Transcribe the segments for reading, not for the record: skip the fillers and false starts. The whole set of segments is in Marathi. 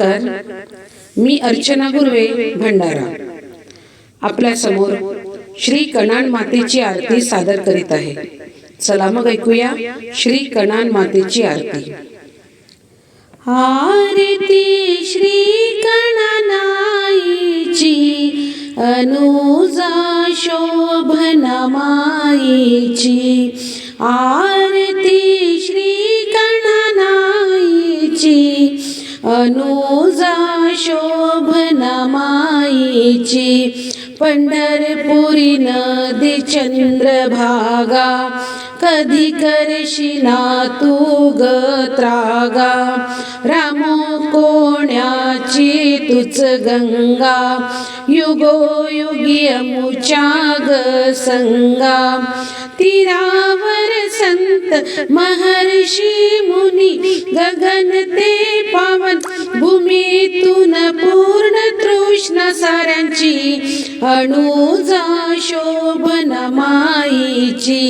नमस्कार. मी अर्चना गुरवे भंडारा आपल्या समोर श्री कणान मातेची आरती सादर करीत आहे. चला मग ऐकूया श्री कणान मातेची आरती. आरती श्री कणानाईची अनुजा शोभना माईची. आरती श्री कणानाईची अनुजा शोभना माईची. पंढरपुरी नदी चंद्रभागा कधी करशिना तू ग त्रागा. रामो कोण्याची तुच गंगा युगोयुगी अमुच्या ग संगा. तीरावर संत महर्षी मुनी गगन ते पावन भूमीतून पूर्ण तृष्णा साऱ्यांची. अनुजा शोभना माईची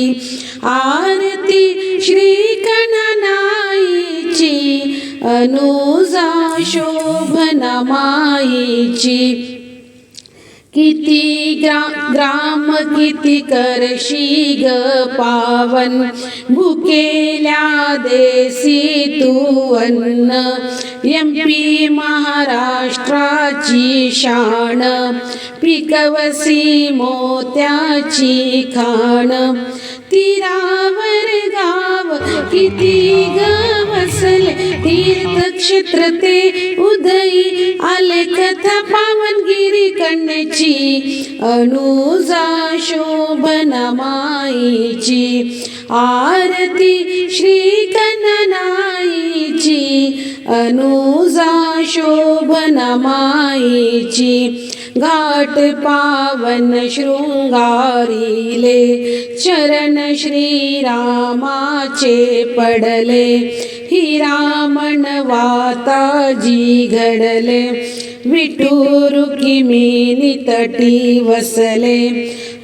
आरती श्री कणानाईची अनुजा शोभना माईची. किती ग्राम किती करशी ग पावन भुकेल्या देसी तू अन्न. एमपी महाराष्ट्राची शान पिकवसी मोत्याची खाण. तीरावर गाव किती ग वसले तीर्थक्षेत्र ते उदयी आले कथा पावनगिरी कन्येची. अनुजा शोभना माईची आरती श्री कणानाईची अनुजा शोभना माईची. घाट पावन शृंगारीले चरण श्रीरामाचे पडले. ही रामण वाता जी घडले विठू रुक्मिणी तटी वसले.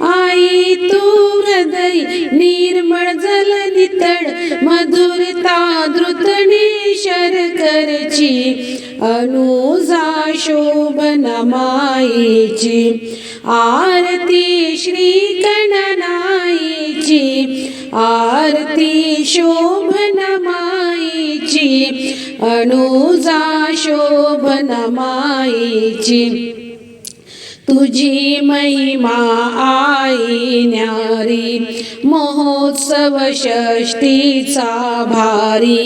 आई तू हृदय निर्मळ जल नितळ मधुरता द्रुतणी शर्करची. अनुजा शोभना माईची आरती श्री कणानाईची आरती शोभना माईची अनुजा शोभना माईची. तुझी महिमा आई न्यारी महोत्सव षष्टीचा भारी.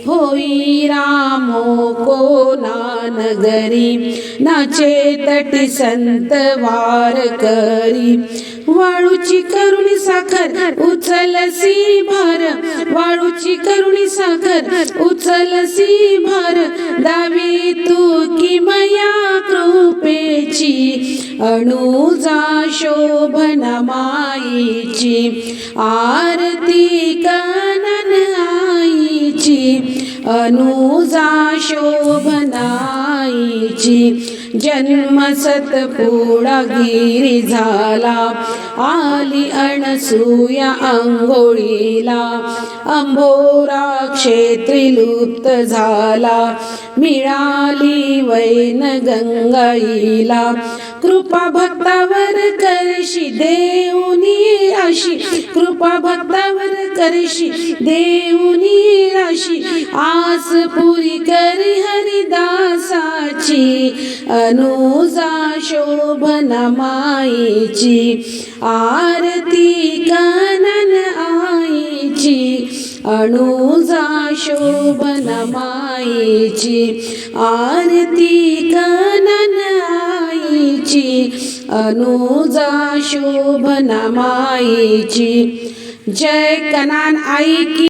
होई रामो कोना नगरी नाचे तटी संत वारकरी. वाळूची करुणी साखर उचलसी भार वाळूची करुणी साखर उचलसी भार. दावी तू किमया कृपेची अनुजा शोभना माईची आरती कणानाईची अनुजा शोभनाईची. जन्म सतपुडा गिरी झाला आली अनसूया अंघोळीला. अंभोरा क्षेत्री लुप्त झाला मिळाली वैन गंगाईला. कृपा भक्तावर करशी देऊनी राशी कृपा भक्तावर करशी देऊनी राशी. आस पुरी करी हरिदासाची अनुजा शोभना माईची आरती कणानाईची अनुजा शोभना माईची आरती कणानाईची अनुजा शोभना माईची. जय कणान आई की.